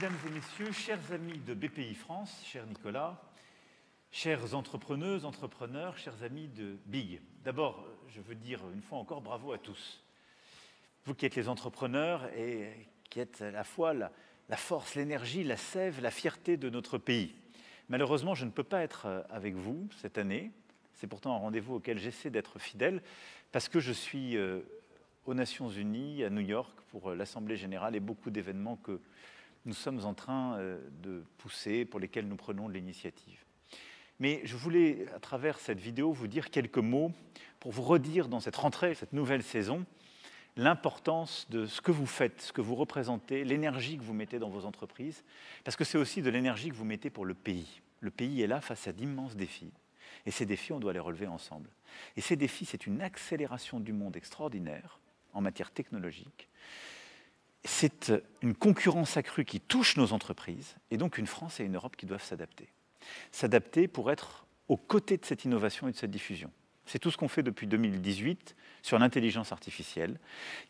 Mesdames et messieurs, chers amis de BPI France, cher Nicolas, chers entrepreneuses, entrepreneurs, chers amis de BIG. D'abord, je veux dire une fois encore bravo à tous. Vous qui êtes les entrepreneurs et qui êtes à la fois la force, l'énergie, la sève, la fierté de notre pays. Malheureusement, je ne peux pas être avec vous cette année. C'est pourtant un rendez-vous auquel j'essaie d'être fidèle parce que je suis aux Nations Unies, à New York, pour l'Assemblée Générale et beaucoup d'événements que nous sommes en train de pousser, pour lesquels nous prenons de l'initiative. Mais je voulais, à travers cette vidéo, vous dire quelques mots pour vous redire dans cette rentrée, cette nouvelle saison, l'importance de ce que vous faites, ce que vous représentez, l'énergie que vous mettez dans vos entreprises, parce que c'est aussi de l'énergie que vous mettez pour le pays. Le pays est là face à d'immenses défis, et ces défis, on doit les relever ensemble. Et ces défis, c'est une accélération du monde extraordinaire en matière technologique. C'est une concurrence accrue qui touche nos entreprises, et donc une France et une Europe qui doivent s'adapter. S'adapter pour être aux côtés de cette innovation et de cette diffusion. C'est tout ce qu'on fait depuis 2018 sur l'intelligence artificielle,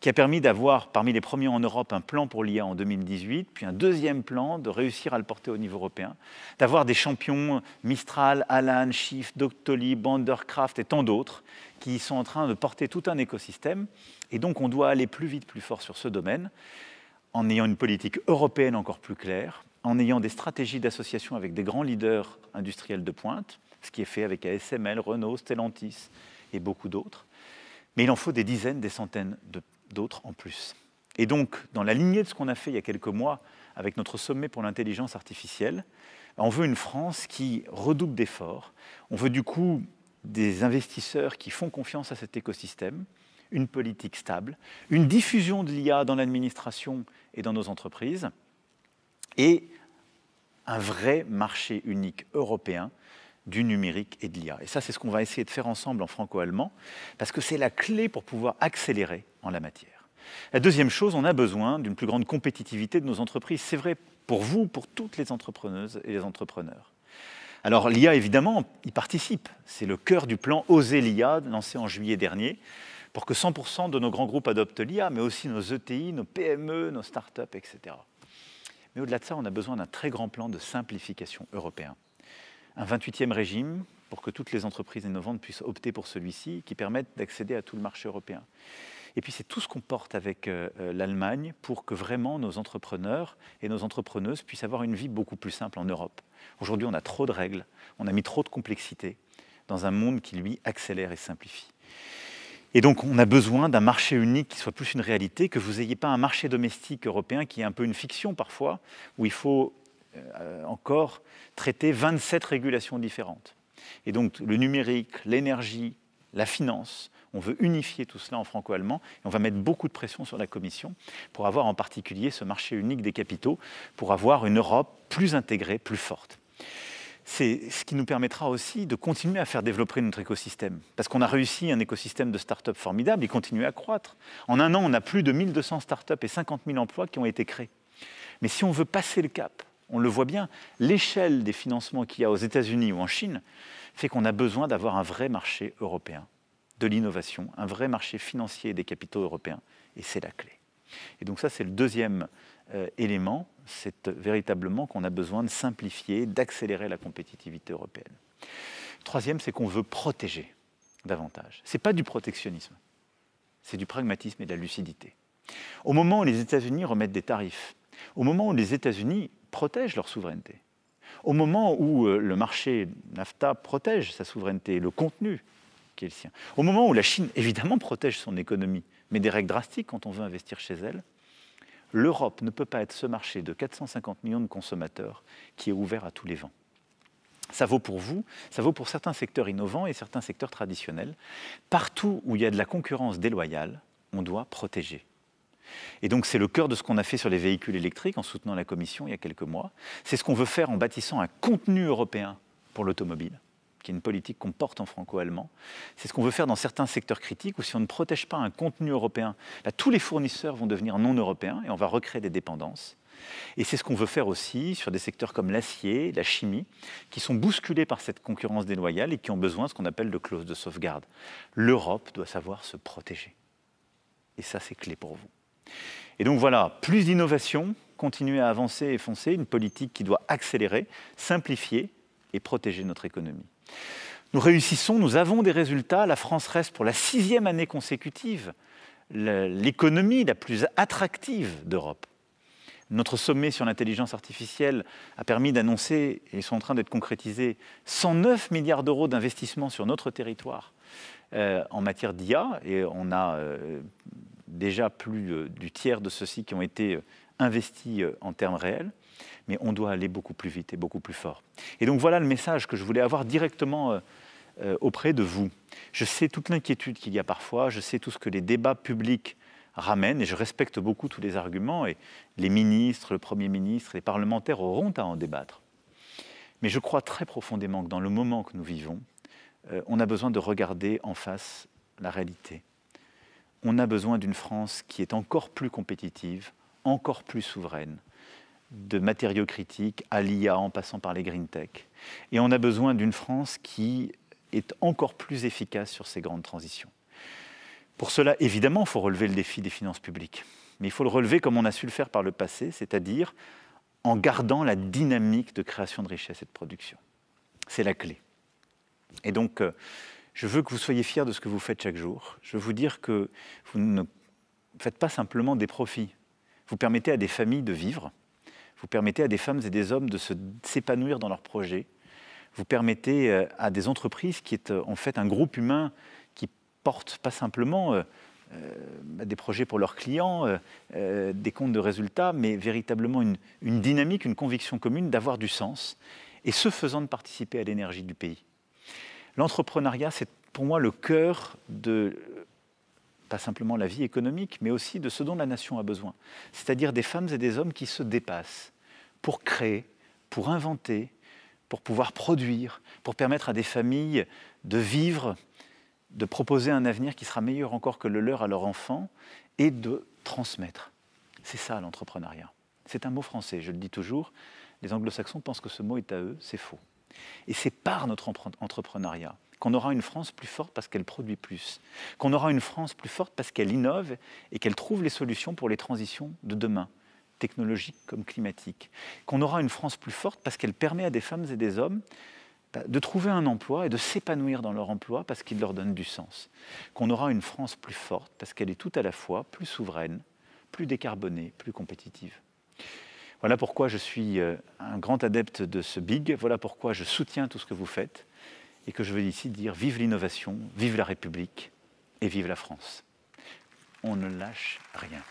qui a permis d'avoir, parmi les premiers en Europe, un plan pour l'IA en 2018, puis un deuxième plan de réussir à le porter au niveau européen, d'avoir des champions Mistral, Alan, Shift, Doctolib, Bandercraft et tant d'autres qui sont en train de porter tout un écosystème. Et donc on doit aller plus vite, plus fort sur ce domaine, en ayant une politique européenne encore plus claire, en ayant des stratégies d'association avec des grands leaders industriels de pointe, ce qui est fait avec ASML, Renault, Stellantis et beaucoup d'autres. Mais il en faut des dizaines, des centaines d'autres en plus. Et donc, dans la lignée de ce qu'on a fait il y a quelques mois avec notre sommet pour l'intelligence artificielle, on veut une France qui redouble d'efforts. On veut du coup des investisseurs qui font confiance à cet écosystème, une politique stable, une diffusion de l'IA dans l'administration et dans nos entreprises, et un vrai marché unique européen du numérique et de l'IA. Et ça, c'est ce qu'on va essayer de faire ensemble en franco-allemand, parce que c'est la clé pour pouvoir accélérer en la matière. La deuxième chose, on a besoin d'une plus grande compétitivité de nos entreprises. C'est vrai pour vous, pour toutes les entrepreneuses et les entrepreneurs. Alors l'IA, évidemment, y participe. C'est le cœur du plan Oser l'IA, lancé en juillet dernier, pour que 100% de nos grands groupes adoptent l'IA, mais aussi nos ETI, nos PME, nos startups, etc. Mais au-delà de ça, on a besoin d'un très grand plan de simplification européen. Un 28e régime pour que toutes les entreprises innovantes puissent opter pour celui-ci, qui permette d'accéder à tout le marché européen. Et puis c'est tout ce qu'on porte avec l'Allemagne pour que vraiment nos entrepreneurs et nos entrepreneuses puissent avoir une vie beaucoup plus simple en Europe. Aujourd'hui, on a trop de règles, on a mis trop de complexité dans un monde qui, lui, accélère et simplifie. Et donc, on a besoin d'un marché unique qui soit plus une réalité, que vous n'ayez pas un marché domestique européen qui est un peu une fiction parfois, où il faut encore traiter 27 régulations différentes. Et donc, le numérique, l'énergie, la finance, on veut unifier tout cela en franco-allemand et on va mettre beaucoup de pression sur la Commission pour avoir en particulier ce marché unique des capitaux, pour avoir une Europe plus intégrée, plus forte. C'est ce qui nous permettra aussi de continuer à faire développer notre écosystème. Parce qu'on a réussi un écosystème de start-up formidable, il continue à croître. En un an, on a plus de 1200 start-up et 50 000 emplois qui ont été créés. Mais si on veut passer le cap, on le voit bien, l'échelle des financements qu'il y a aux États-Unis ou en Chine fait qu'on a besoin d'avoir un vrai marché européen de l'innovation, un vrai marché financier des capitaux européens. Et c'est la clé. Et donc ça, c'est le deuxième élément, c'est véritablement qu'on a besoin de simplifier, d'accélérer la compétitivité européenne. Troisième, c'est qu'on veut protéger davantage. Ce n'est pas du protectionnisme, c'est du pragmatisme et de la lucidité. Au moment où les États-Unis remettent des tarifs, au moment où les États-Unis protègent leur souveraineté, au moment où le marché NAFTA protège sa souveraineté, le contenu qui est le sien, au moment où la Chine, évidemment, protège son économie, mais des règles drastiques quand on veut investir chez elle, l'Europe ne peut pas être ce marché de 450 millions de consommateurs qui est ouvert à tous les vents. Ça vaut pour vous, ça vaut pour certains secteurs innovants et certains secteurs traditionnels. Partout où il y a de la concurrence déloyale, on doit protéger. Et donc c'est le cœur de ce qu'on a fait sur les véhicules électriques en soutenant la Commission il y a quelques mois. C'est ce qu'on veut faire en bâtissant un contenu européen pour l'automobile, qui est une politique qu'on porte en franco-allemand. C'est ce qu'on veut faire dans certains secteurs critiques où si on ne protège pas un contenu européen, tous les fournisseurs vont devenir non européens et on va recréer des dépendances. Et c'est ce qu'on veut faire aussi sur des secteurs comme l'acier, la chimie, qui sont bousculés par cette concurrence déloyale et qui ont besoin de ce qu'on appelle de clauses de sauvegarde. L'Europe doit savoir se protéger. Et ça, c'est clé pour vous. Et donc voilà, plus d'innovation, continuer à avancer et foncer, une politique qui doit accélérer, simplifier et protéger notre économie. Nous réussissons, nous avons des résultats. La France reste pour la 6e année consécutive l'économie la plus attractive d'Europe. Notre sommet sur l'intelligence artificielle a permis d'annoncer, et sont en train d'être concrétisés, 109 milliards d'euros d'investissement sur notre territoire en matière d'IA. Et on a déjà plus du tiers de ceux-ci qui ont été investis en termes réels. Mais on doit aller beaucoup plus vite et beaucoup plus fort. Et donc voilà le message que je voulais avoir directement auprès de vous. Je sais toute l'inquiétude qu'il y a parfois, je sais tout ce que les débats publics ramènent, et je respecte beaucoup tous les arguments, et les ministres, le Premier ministre, les parlementaires auront à en débattre. Mais je crois très profondément que dans le moment que nous vivons, on a besoin de regarder en face la réalité. On a besoin d'une France qui est encore plus compétitive, encore plus souveraine, de matériaux critiques à l'IA en passant par les green tech. Et on a besoin d'une France qui est encore plus efficace sur ces grandes transitions. Pour cela, évidemment, il faut relever le défi des finances publiques. Mais il faut le relever comme on a su le faire par le passé, c'est-à-dire en gardant la dynamique de création de richesse et de production. C'est la clé. Et donc, je veux que vous soyez fiers de ce que vous faites chaque jour. Je veux vous dire que vous ne faites pas simplement des profits. Vous permettez à des familles de vivre. Vous permettez à des femmes et des hommes de s'épanouir dans leurs projets. Vous permettez à des entreprises qui est en fait un groupe humain qui porte pas simplement des projets pour leurs clients, des comptes de résultats, mais véritablement une dynamique, une conviction commune d'avoir du sens, et ce faisant de participer à l'énergie du pays. L'entrepreneuriat, c'est pour moi le cœur de pas simplement la vie économique, mais aussi de ce dont la nation a besoin. C'est-à-dire des femmes et des hommes qui se dépassent pour créer, pour inventer, pour pouvoir produire, pour permettre à des familles de vivre, de proposer un avenir qui sera meilleur encore que le leur à leurs enfants et de transmettre. C'est ça l'entrepreneuriat. C'est un mot français, je le dis toujours. Les anglo-saxons pensent que ce mot est à eux, c'est faux. Et c'est par notre entrepreneuriat qu'on aura une France plus forte parce qu'elle produit plus, qu'on aura une France plus forte parce qu'elle innove et qu'elle trouve les solutions pour les transitions de demain, technologiques comme climatiques, qu'on aura une France plus forte parce qu'elle permet à des femmes et des hommes de trouver un emploi et de s'épanouir dans leur emploi parce qu'il leur donne du sens, qu'on aura une France plus forte parce qu'elle est tout à la fois plus souveraine, plus décarbonée, plus compétitive. Voilà pourquoi je suis un grand adepte de ce BIG, voilà pourquoi je soutiens tout ce que vous faites, et que je veux ici dire vive l'innovation, vive la République et vive la France. On ne lâche rien.